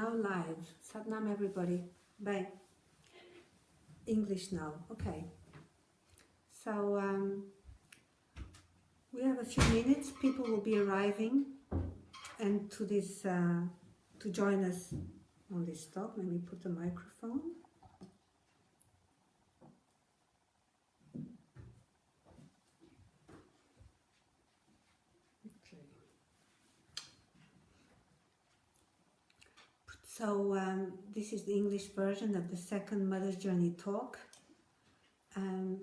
now live. Satnam everybody. Bye. English now. Okay. So we have a few minutes. People will be arriving and to this to join us on this talk. Let me put the microphone. Okay. So this is the English version of the second Mother's Journey talk.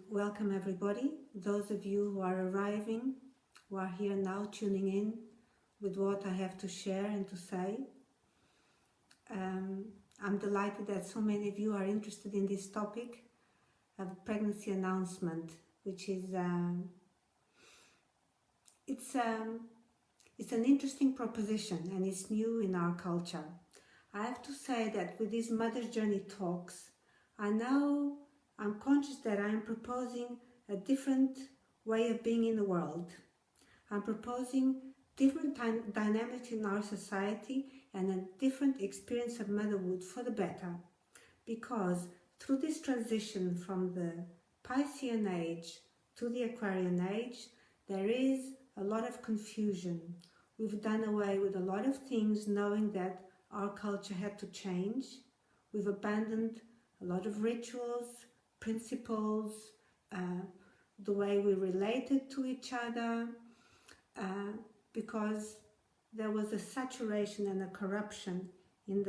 Welcome everybody. Those of you who are arriving, who are here now tuning in with what I have to share and to say. I'm delighted that so many of you are interested in this topic of pregnancy announcement, which is it's an interesting proposition and it's new in our culture. I have to say that with these Mother's Journey talks, I'm conscious that I'm proposing a different way of being in the world. I'm proposing different dynamics in our society and a different experience of motherhood for the better. Because through this transition from the Piscean age to the Aquarian age, there is a lot of confusion. We've done away with a lot of things knowing that our culture had to change. We've abandoned a lot of rituals, principles, the way we related to each other, because there was a saturation and a corruption in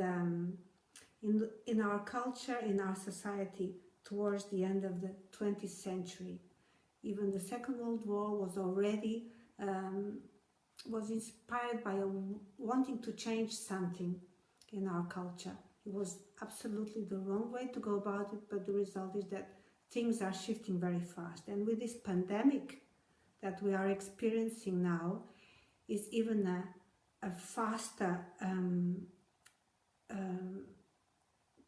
our culture, in our society, towards the end of the 20th century. Even the Second World War was already was inspired by wanting to change something in our culture. It was absolutely the wrong way to go about it, but the result is that things are shifting very fast. And with this pandemic that we are experiencing now, is even a faster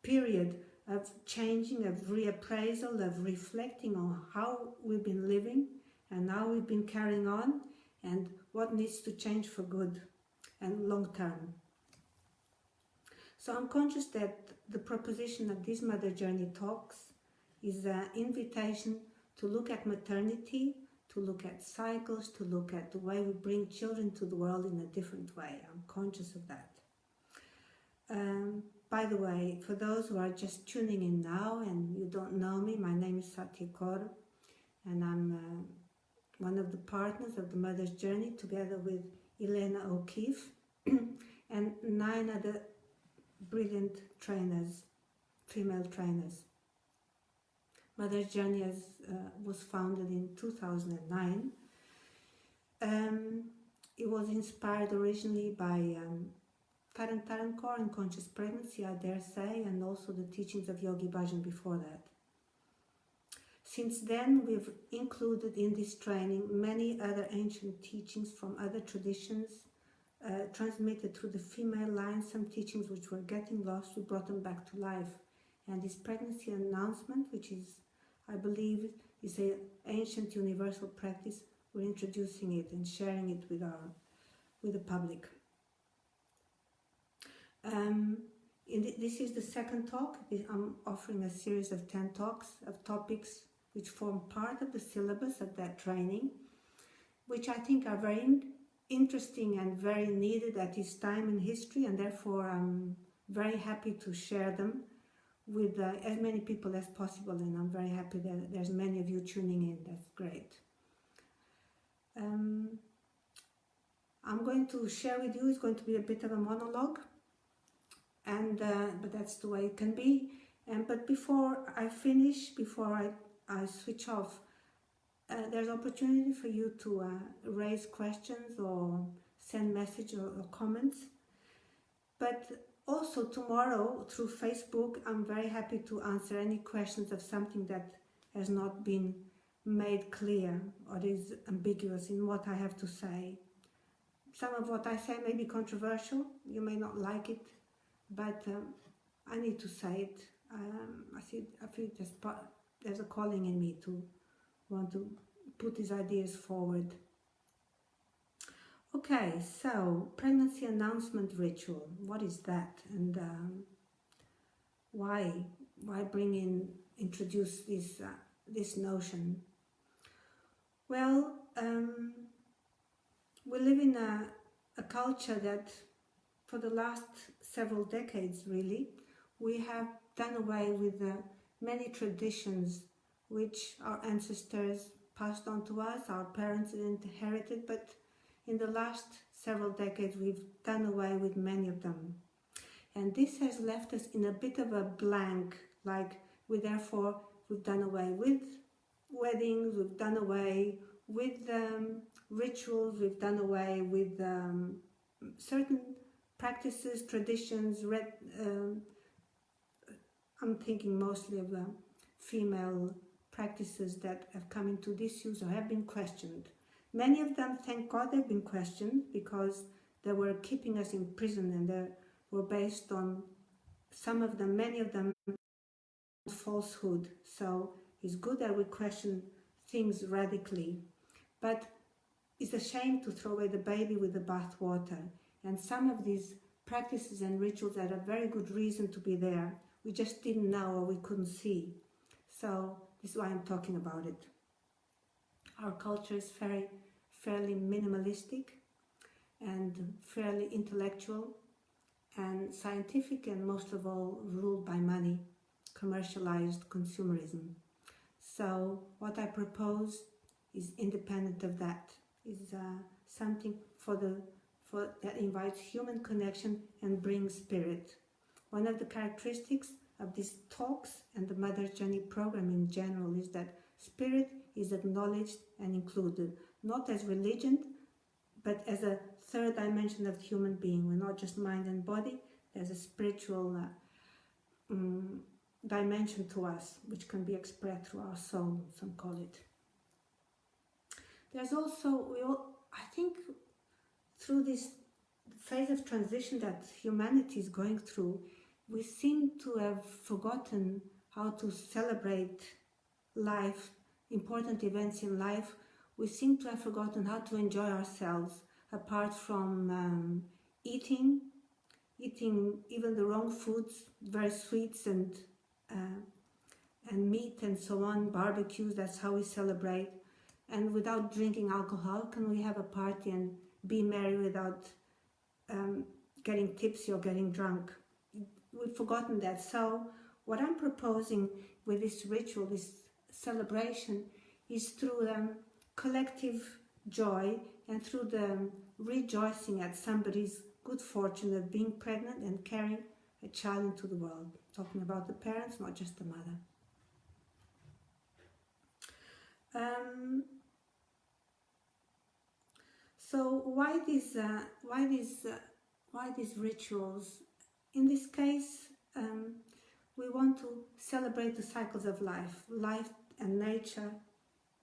period of changing, of reappraisal, of reflecting on how we've been living and how we've been carrying on and what needs to change for good and long term. So I'm conscious that the proposition of these Mother Journey talks is an invitation to look at maternity, to look at cycles, to look at the way we bring children to the world in a different way. I'm conscious of that. By the way, for those who are just tuning in now and you don't know me, my name is Satya Kaur, and I'm one of the partners of the Mother's Journey together with Elena O'Keefe and 9 other brilliant trainers, female trainers. Mother's Journey was founded in 2009. It was inspired originally by Kaur and conscious pregnancy, I dare say, and also the teachings of Yogi Bhajan before that. Since then, we've included in this training many other ancient teachings from other traditions, transmitted through the female line, some teachings which were getting lost, we brought them back to life. And this pregnancy announcement, which is, I believe, is an ancient universal practice, we're introducing it and sharing it with the public. This is the second talk. I'm offering a series of 10 talks of topics which form part of the syllabus of that training, which I think are very interesting and very needed at this time in history, and therefore I'm very happy to share them with as many people as possible, and I'm very happy that there's many of you tuning in. That's great. I'm going to share with you, it's going to be a bit of a monologue, and but that's the way it can be. But before I finish, before I switch off, there's opportunity for you to raise questions or send messages or comments. But also tomorrow through Facebook, I'm very happy to answer any questions of something that has not been made clear or is ambiguous in what I have to say. Some of what I say may be controversial, you may not like it, but I need to say it. I feel there's a calling in me to want to put these ideas forward. Okay, so pregnancy announcement ritual. What is that, and why introduce this notion? Well, we live in a culture that, for the last several decades, really, we have done away with many traditions which our ancestors passed on to us, our parents inherited, but in the last several decades we've done away with many of them. And this has left us in a bit of a blank, like we've done away with weddings, we've done away with rituals, we've done away with certain practices, traditions. I'm thinking mostly of female practices that have come into disuse or have been questioned. Many of them, thank God, have been questioned because they were keeping us in prison, and they were based on, some of them, many of them, falsehood. So it's good that we question things radically, but it's a shame to throw away the baby with the bathwater. And some of these practices and rituals had a very good reason to be there. We just didn't know, or we couldn't see. So this is why I'm talking about it. Our culture is fairly minimalistic and fairly intellectual and scientific, and most of all ruled by money, commercialized consumerism. So what I propose is independent of that, is something that invites human connection and brings spirit. One of the characteristics of these talks and the Mother Journey program in general is that spirit is acknowledged and included, not as religion, but as a third dimension of the human being. We're not just mind and body, there's a spiritual dimension to us, which can be expressed through our soul, some call it. There's also, I think, through this phase of transition that humanity is going through, we seem to have forgotten how to celebrate life, important events in life. We seem to have forgotten how to enjoy ourselves, apart from eating even the wrong foods, very sweets and meat and so on, barbecues, that's how we celebrate. And without drinking alcohol, can we have a party and be merry without getting tipsy or getting drunk? We've forgotten that. So what I'm proposing with this ritual, this celebration, is through collective joy and through the rejoicing at somebody's good fortune of being pregnant and carrying a child into the world. Talking about the parents, not just the mother. So why these rituals? In this case, we want to celebrate the cycles of life and nature,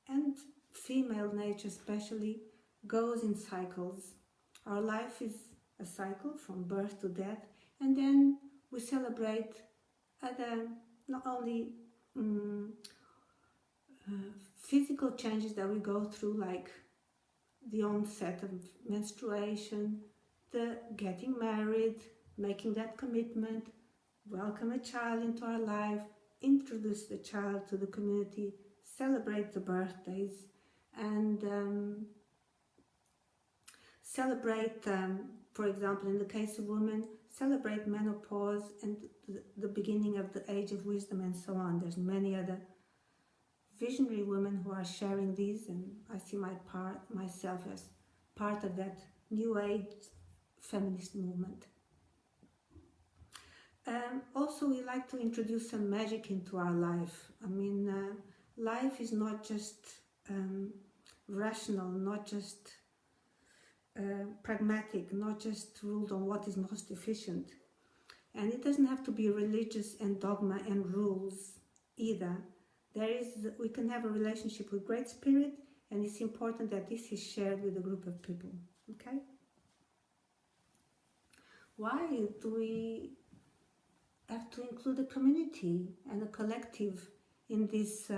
and female nature especially goes in cycles. Our life is a cycle from birth to death, and then we celebrate other, not only physical changes that we go through, like the onset of menstruation, the getting married, making that commitment, welcome a child into our life, introduce the child to the community, celebrate the birthdays, and celebrate, for example, in the case of women, celebrate menopause and the beginning of the age of wisdom and so on. There's many other visionary women who are sharing these, and I see myself as part of that new age feminist movement. Also, we like to introduce some magic into our life. I mean, life is not just rational, not just pragmatic, not just ruled on what is most efficient. And it doesn't have to be religious and dogma and rules either. We can have a relationship with Great Spirit, and it's important that this is shared with a group of people. Okay? Why do we have to include a community and a collective in this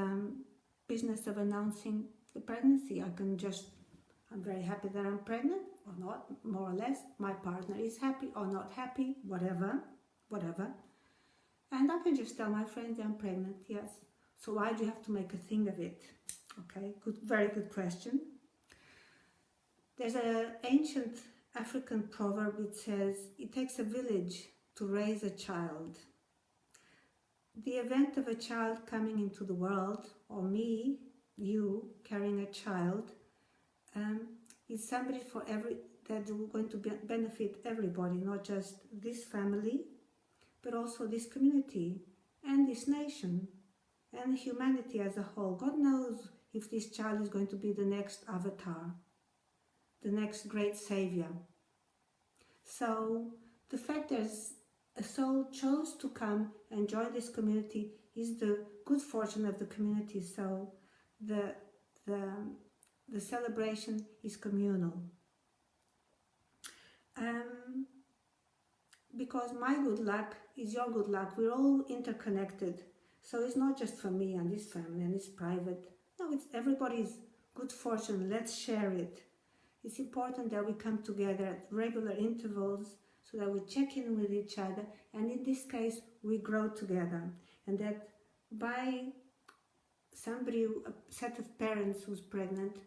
business of announcing the pregnancy? I'm very happy that I'm pregnant. or not, more or less. My partner is happy or not happy, whatever. And I can just tell my friends I'm pregnant, yes. So why do you have to make a thing of it? Okay, good, very good question. There's an ancient African proverb which says, it takes a village to raise a child. The event of a child coming into the world, or me, you, carrying a child, is somebody that is going to benefit everybody, not just this family, but also this community and this nation and humanity as a whole. God knows if this child is going to be the next avatar, the next great savior. So the fact there's a soul chose to come and join this community is the good fortune of the community. So the celebration is communal. Because my good luck is your good luck. We're all interconnected. So it's not just for me and this family and it's private. No, it's everybody's good fortune. Let's share it. It's important that we come together at regular intervals so that we check in with each other, and in this case we grow together, and that by a set of parents who's pregnant,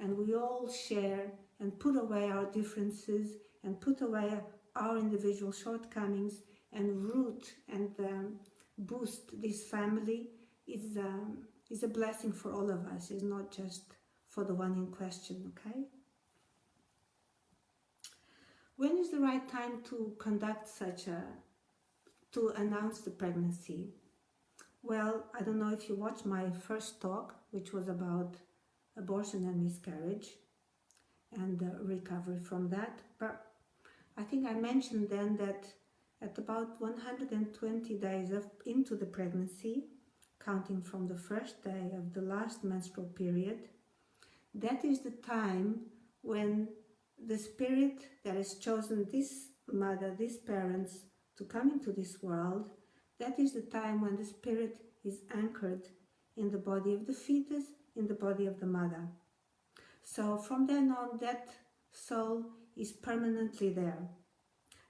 and we all share and put away our differences and put away our individual shortcomings and root and boost this family is a blessing for all of us. It's not just for the one in question, okay? When is the right time to conduct to announce the pregnancy? Well, I don't know if you watched my first talk, which was about abortion and miscarriage and recovery from that, but I think I mentioned then that at about 120 days into the pregnancy, counting from the first day of the last menstrual period, that is the time when the spirit that has chosen this mother, these parents, to come into this world, that is the time when the spirit is anchored in the body of the fetus, in the body of the mother. So from then on, that soul is permanently there.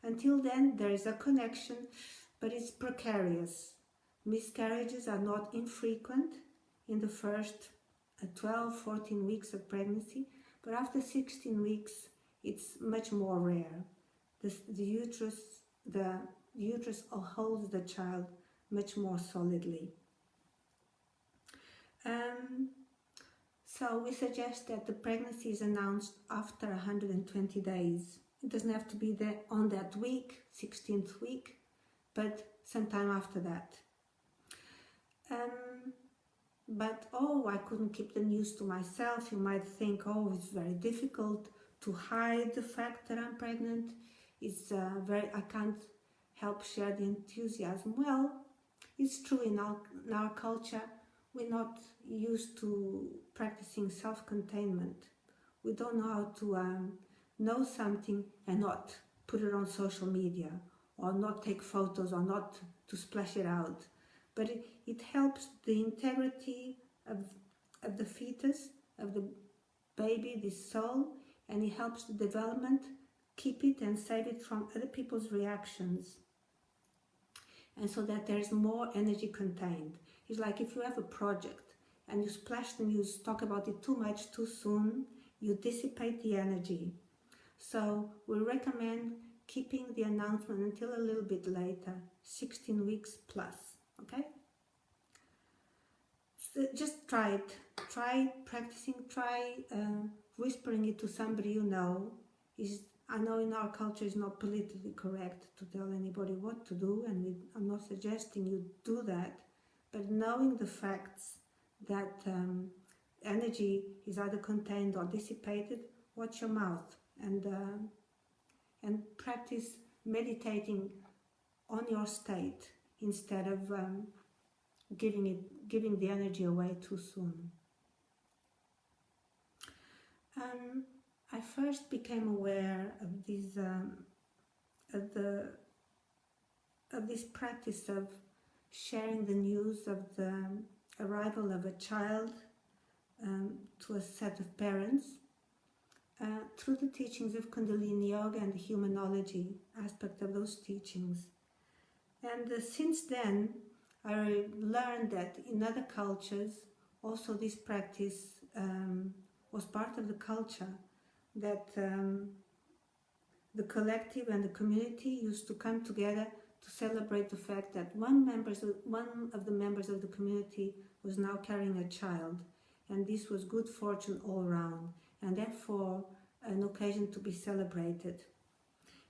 Until then, there is a connection, but it's precarious. Miscarriages are not infrequent in the first 12, 14 weeks of pregnancy, but after 16 weeks, it's much more rare. The uterus holds the child much more solidly. So we suggest that the pregnancy is announced after 120 days. It doesn't have to be there on that week, 16th week, but sometime after that. But I couldn't keep the news to myself. You might think, it's very difficult to hide the fact that I'm pregnant. I can't help share the enthusiasm. Well, it's true in our culture. We're not used to practicing self-containment. We don't know how to know something and not put it on social media, or not take photos, or not to splash it out. But it helps the integrity of the fetus, of the baby, this soul, and it helps the development, keep it and save it from other people's reactions. And so that there's more energy contained. It's like if you have a project and you splash the news, talk about it too much, too soon, you dissipate the energy. So we recommend keeping the announcement until a little bit later, 16 weeks plus, okay? So just try it. Try practicing, try whispering it to somebody you know. I know in our culture it's not politically correct to tell anybody what to do, and I'm not suggesting you do that, but knowing the facts that energy is either contained or dissipated, watch your mouth and practice meditating on your state instead of giving the energy away too soon. I first became aware of this practice of sharing the news of the arrival of a child to a set of parents through the teachings of Kundalini Yoga and the humanology aspect of those teachings. And since then, I learned that in other cultures, also this practice was part of the culture, that the collective and the community used to come together to celebrate the fact that one of the members of the community was now carrying a child, and this was good fortune all around, and therefore an occasion to be celebrated.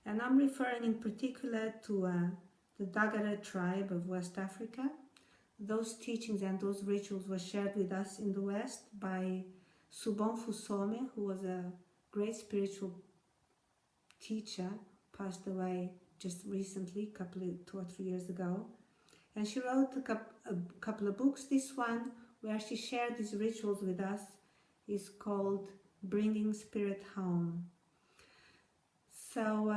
And I'm referring in particular to the Dagara tribe of West Africa. Those teachings and those rituals were shared with us in the West by Subon Fusome, who was a great spiritual teacher, passed away just recently, 2 or 3 years ago. And she wrote a couple of books. This one, where she shared these rituals with us, is called Bringing Spirit Home. So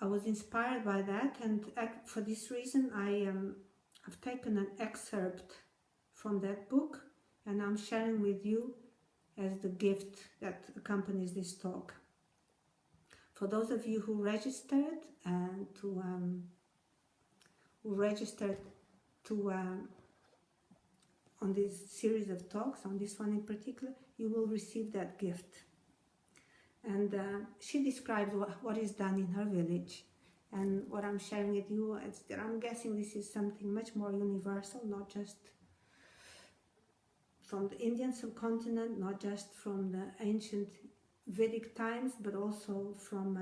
I was inspired by that, and for this reason I've taken an excerpt from that book, and I'm sharing with you as the gift that accompanies this talk. For those of you who registered and on this series of talks, on this one in particular, you will receive that gift. And she describes what is done in her village. And what I'm sharing with you, I'm guessing this is something much more universal, not just from the Indian subcontinent, not just from the ancient Vedic times, but also from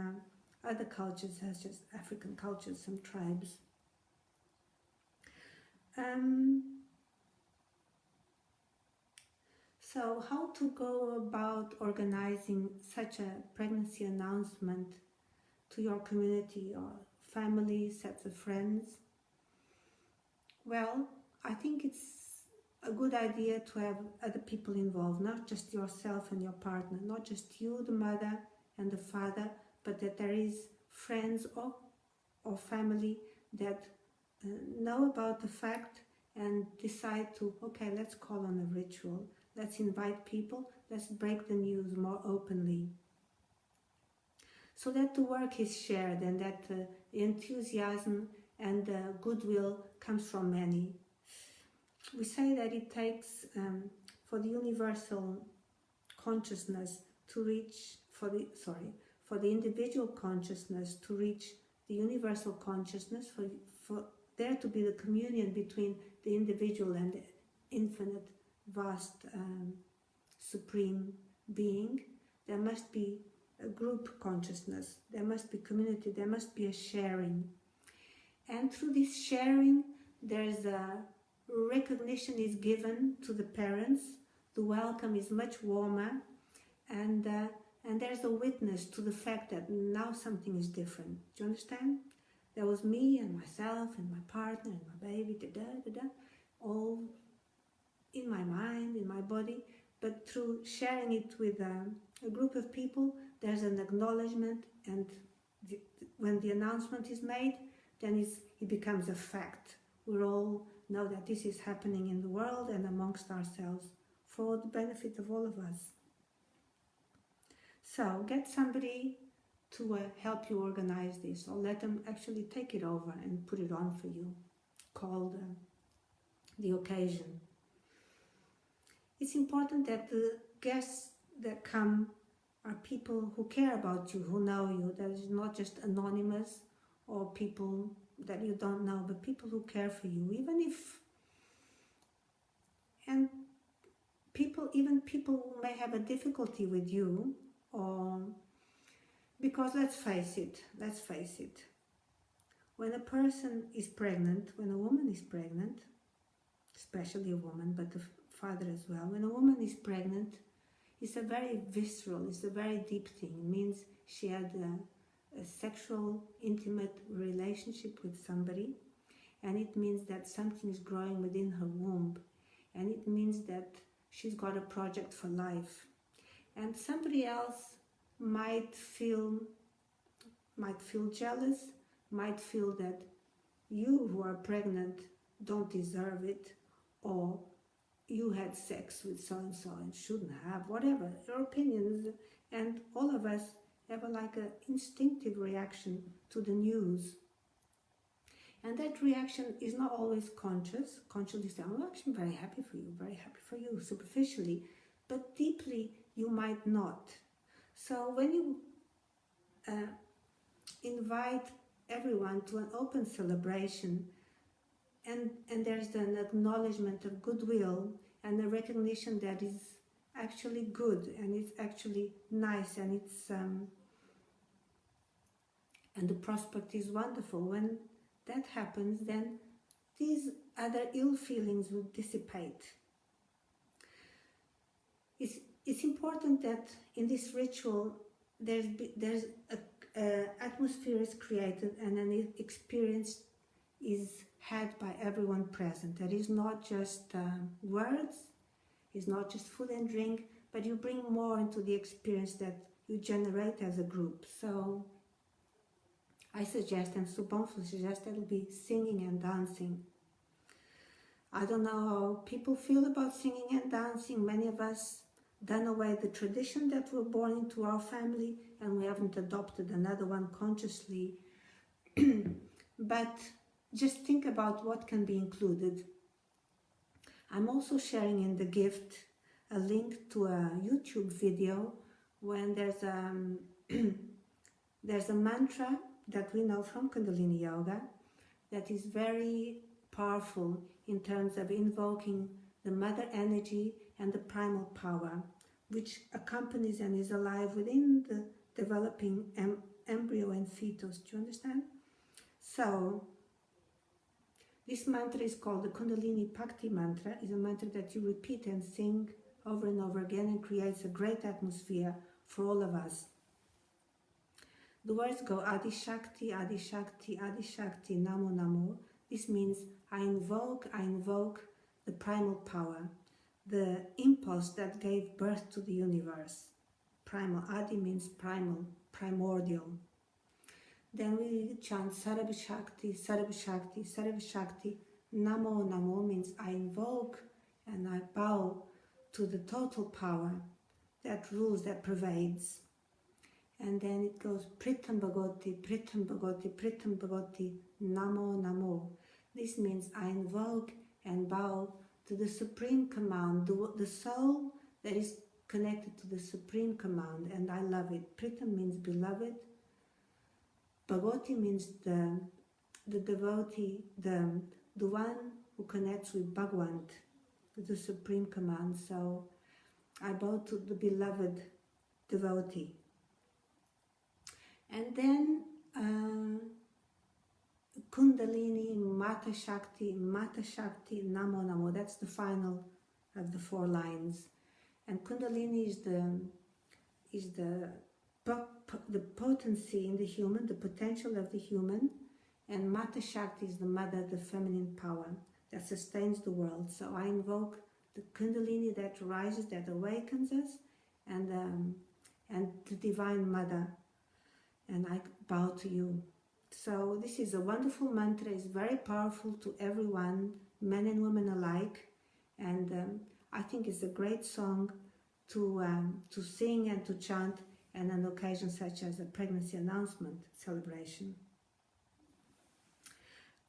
other cultures, such as African cultures, some tribes. So how to go about organizing such a pregnancy announcement to your community or family, sets of friends? Well, I think it's a good idea to have other people involved, not just yourself and your partner, not just you, the mother and the father, but that there is friends or family that know about the fact and decide to, okay, let's call on a ritual. Let's invite people, let's break the news more openly. So that the work is shared and that the enthusiasm and the goodwill comes from many. We say that it takes for the universal consciousness to reach, for the individual consciousness to reach the universal consciousness, for there to be the communion between the individual and the infinite, vast, supreme being, there must be a group consciousness, there must be community, there must be a sharing. And through this sharing, there's a recognition is given to the parents, the welcome is much warmer, and there's a witness to the fact that now something is different. Do you understand? There was me and myself and my partner and my baby, all in my mind, in my body, but through sharing it with a group of people, there's an acknowledgement, and when the announcement is made, then it becomes a fact. We all know that this is happening in the world and amongst ourselves for the benefit of all of us. So get somebody to help you organize this, or let them actually take it over and put it on for you, called the occasion. It's important that the guests that come are people who care about you, who know you, that is not just anonymous or people that you don't know, but people who care for you, even people who may have a difficulty with you, or because let's face it, when a person is pregnant, when a woman is pregnant, especially a woman, but the father as well, when a woman is pregnant, it's a very visceral, it's a very deep thing. It means she had a sexual, intimate relationship with somebody, and it means that something is growing within her womb, and it means that she's got a project for life. And somebody else might feel jealous, might feel that you who are pregnant don't deserve it, or you had sex with so-and-so and shouldn't have, whatever. Your opinions And all of us have like an instinctive reaction to the news. And that reaction is not always conscious. Consciously say, I'm actually very happy for you, superficially. But deeply, you might not. So when you invite everyone to an open celebration, and there's an acknowledgement of goodwill and a recognition that is actually good and it's actually nice and it's and the prospect is wonderful. When that happens, then these other ill feelings will dissipate. It's important that in this ritual there's a atmosphere is created and an experience is had by everyone present. That is not just words, it's not just food and drink, but you bring more into the experience that you generate as a group. So I suggest, and Subonfu suggests, that it will be singing and dancing. I don't know how people feel about singing and dancing. Many of us done away the tradition that we're born into our family, and we haven't adopted another one consciously. But just think about what can be included. I'm also sharing in the gift a link to a YouTube video when there's a mantra that we know from Kundalini Yoga that is very powerful in terms of invoking the mother energy and the primal power, which accompanies and is alive within the developing embryo and fetus. Do you understand? So this mantra is called the Kundalini Bhakti mantra. It's a mantra that you repeat and sing over and over again and creates a great atmosphere for all of us. The words go Adi Shakti, Adi Shakti, Adi Shakti, Namo Namo. This means I invoke the primal power, the impulse that gave birth to the universe. Primal, Adi means primal, primordial. Then we chant Sarva Shakti, Sarva Shakti, Sarva Shakti. Namo Namo means I invoke and I bow to the total power that rules, that pervades. And then it goes Pritam Bhagoti, Pritam Bhagoti, Pritam Bhagoti, Namo Namo. This means I invoke and bow to the supreme command, the soul that is connected to the supreme command, and I love it. Pritam means beloved. Bhagoti means the devotee, the one who connects with Bhagwan, with the supreme command. So I bow to the beloved devotee. And then Kundalini, Mata Shakti, Namo Namo. That's the final of the 4 lines. And Kundalini is the potency in the human, the potential of the human. And Mata Shakti is the mother, the feminine power that sustains the world. So I invoke the Kundalini that rises, that awakens us, and the Divine Mother. And I bow to you. So this is a wonderful mantra. It's very powerful to everyone, men and women alike. And I think it's a great song to sing and to chant on an occasion such as a pregnancy announcement celebration.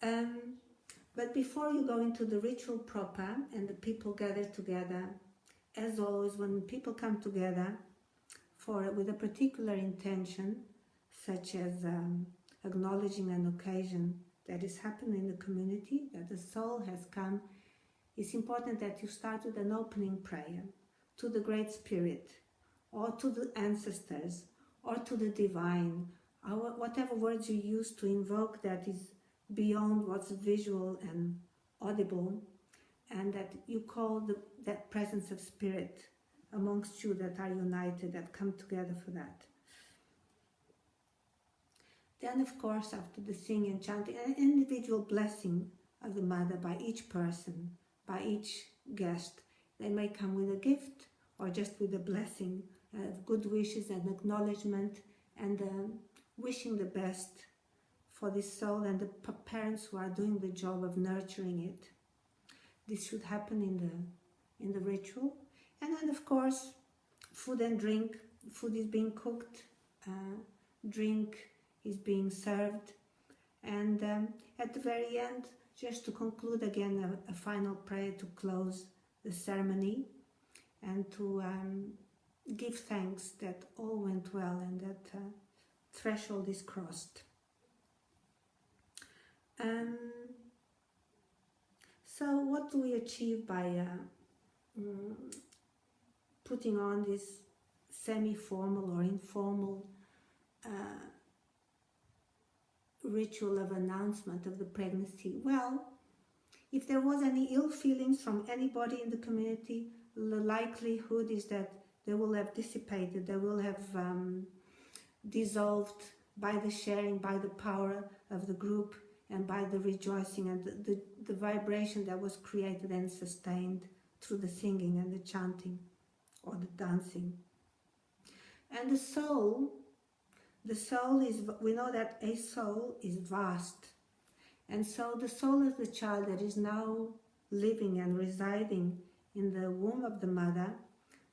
But before you go into the ritual proper and the people gather together, as always, when people come together with a particular intention, such as acknowledging an occasion that is happening in the community, that the soul has come, it's important that you start with an opening prayer to the Great Spirit, or to the ancestors, or to the divine, or whatever words you use to invoke that is beyond what's visual and audible, and that you call that presence of spirit amongst you that are united, that come together for that. Then, of course, after the singing and chanting, an individual blessing of the Mother by each person, by each guest. They may come with a gift or just with a blessing of good wishes and acknowledgement and wishing the best for this soul and the parents who are doing the job of nurturing it. This should happen in the ritual. And then, of course, food and drink food is being cooked, drink is being served, and at the very end, just to conclude again, a final prayer to close the ceremony and to give thanks that all went well and that threshold is crossed. So what do we achieve by putting on this semi-formal or informal ritual of announcement of the pregnancy? Well, if there was any ill feelings from anybody in the community, the likelihood is that they will have dissipated, they will have dissolved by the sharing, by the power of the group, and by the rejoicing and the vibration that was created and sustained through the singing and the chanting or the dancing. And the soul is, we know that a soul is vast. And so the soul of the child that is now living and residing in the womb of the mother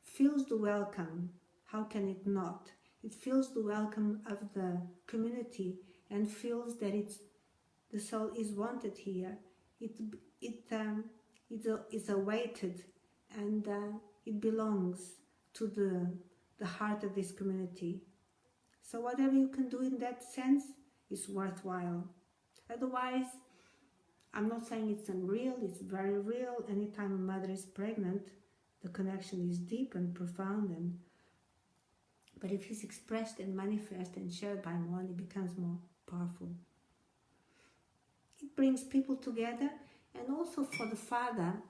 feels the welcome. How can it not? It feels the welcome of the community and feels that the soul is wanted here. It's awaited, and it belongs to the heart of this community. So whatever you can do in that sense is worthwhile. Otherwise, I'm not saying it's unreal, it's very real. Anytime a mother is pregnant, the connection is deep and profound, but if it's expressed and manifest and shared by one, it becomes more powerful. It brings people together, and also for the father,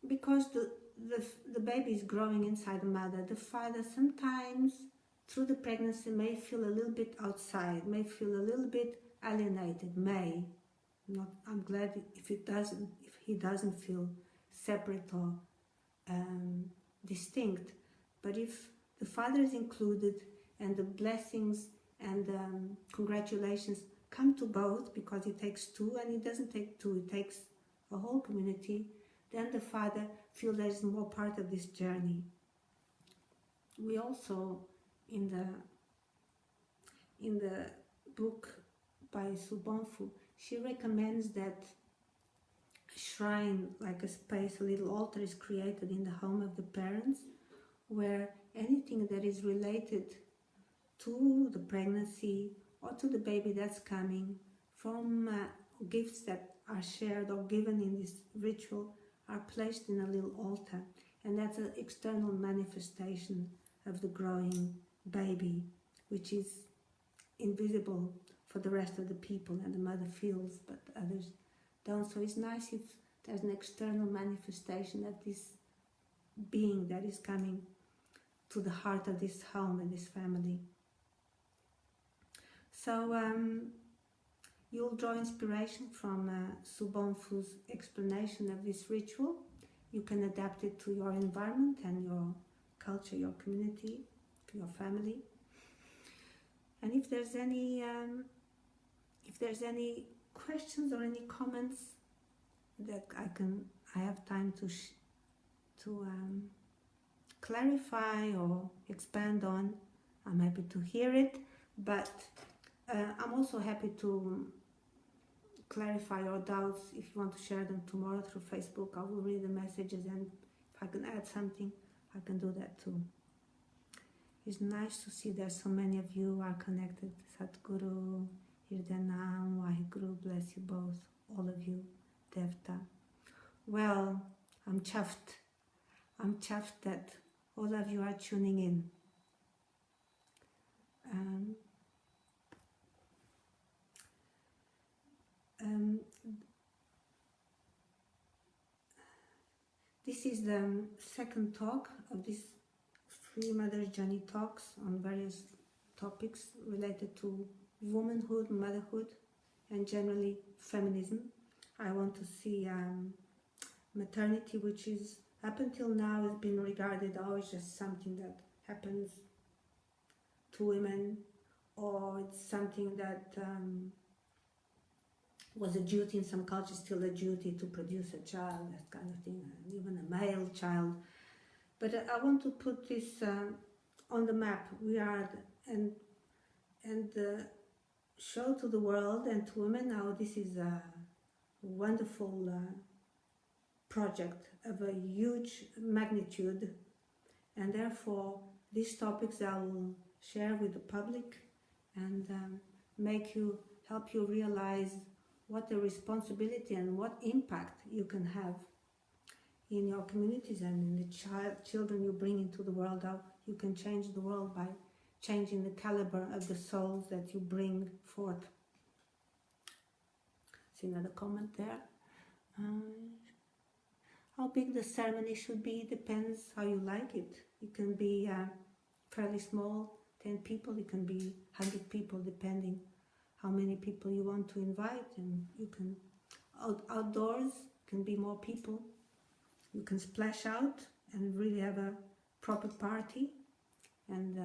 because the baby is growing inside the mother, the father sometimes through the pregnancy may feel a little bit outside, may feel a little bit alienated, I'm glad if he doesn't feel separate or distinct. But if the father is included and the blessings and congratulations come to both, because it takes two, and it doesn't take two, it takes a whole community, then the father feels that he's more part of this journey. We also, in the book by Subonfu, she recommends that a shrine, like a space, a little altar is created in the home of the parents, where anything that is related to the pregnancy or to the baby that's coming, from gifts that are shared or given in this ritual, are placed in a little altar. And that's an external manifestation of the growing baby, which is invisible for the rest of the people, and the mother feels, but others don't. So it's nice if there's an external manifestation of this being that is coming to the heart of this home and this family. So you'll draw inspiration from Subonfu's explanation of this ritual. You can adapt it to your environment and your culture, your community, your family. And if there's any questions or any comments that I have time to clarify or expand on, I'm happy to hear it. But I'm also happy to clarify your doubts. If you want to share them tomorrow through Facebook, I will read the messages, and if I can add something, I can do that too. It's nice to see that so many of you are connected. Satguru, Hirdanam, Waheguru, bless you both, all of you, Devta. Well, I'm chuffed. I'm chuffed that all of you are tuning in. This is the second talk of this Free Mother's Journey talks on various topics related to womanhood, motherhood, and generally feminism. I want to see maternity, which is up until now has been regarded always just something that happens to women, or it's something that was a duty in some cultures, still a duty to produce a child, that kind of thing, and even a male child. But I want to put this on the map. We are, and show to the world and to women now this is a wonderful project of a huge magnitude, and therefore these topics I will share with the public and help you realize what the responsibility and what impact you can have in your communities and in the children you bring into the world. How you can change the world by changing the caliber of the souls that you bring forth. See another comment there. How big the ceremony should be depends how you like it. It can be fairly small, 10 people, it can be 100 people, depending how many people you want to invite. And you can, outdoors, can be more people. You can splash out and really have a proper party. And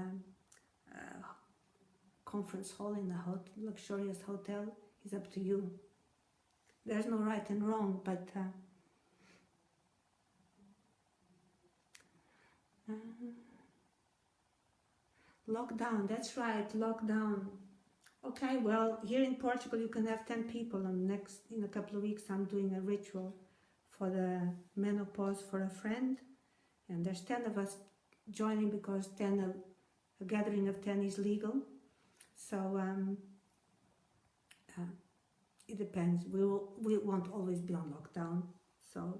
conference hall in a luxurious hotel is up to you. There's no right and wrong, but lockdown, that's right, lockdown. Okay, well, here in Portugal you can have 10 people, and in a couple of weeks I'm doing a ritual for the menopause for a friend, and there's 10 of us joining because a gathering of 10 is legal. So it depends. We won't always be on lockdown, so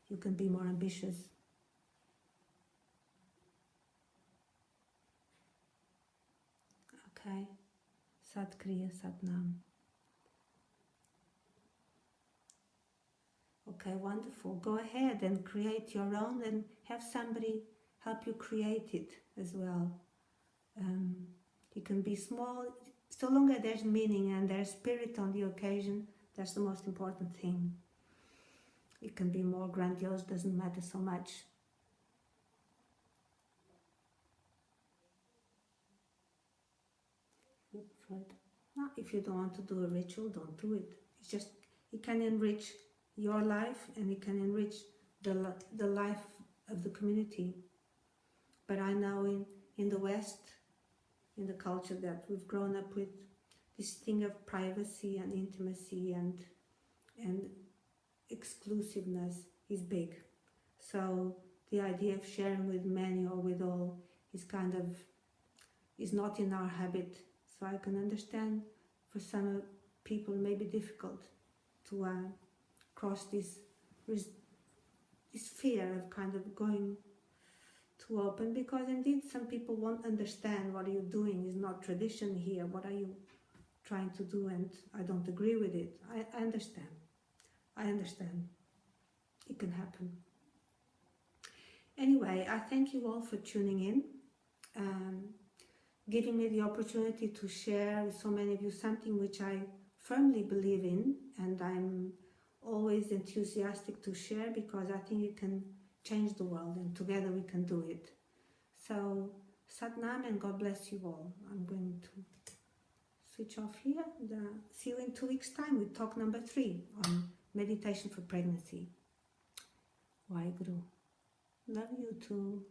you can be more ambitious. Okay, Sat Kriya, Sat Nam. Okay, wonderful. Go ahead and create your own and have somebody help you create it as well. It can be small, so long as there's meaning and there's spirit on the occasion. That's the most important thing. It can be more grandiose, doesn't matter so much. No, if you don't want to do a ritual, don't do it. It's just, it can enrich your life and it can enrich the life of the community. But I know in the West, in the culture that we've grown up with, this thing of privacy and intimacy and exclusiveness is big. So the idea of sharing with many or with all is not in our habit. So I can understand for some people it may be difficult to cross this fear of kind of going too open, because indeed some people won't understand what are you doing, is not tradition here, what are you trying to do, and I don't agree with it. I understand. It can happen. Anyway, I thank you all for tuning in, giving me the opportunity to share with so many of you something which I firmly believe in, and I'm always enthusiastic to share because I think it can change the world and together we can do it. So, Sat Nam and God bless you all. I'm going to switch off here. See you in 2 weeks' time with talk number 3 on meditation for pregnancy. Waheguru. Love you too.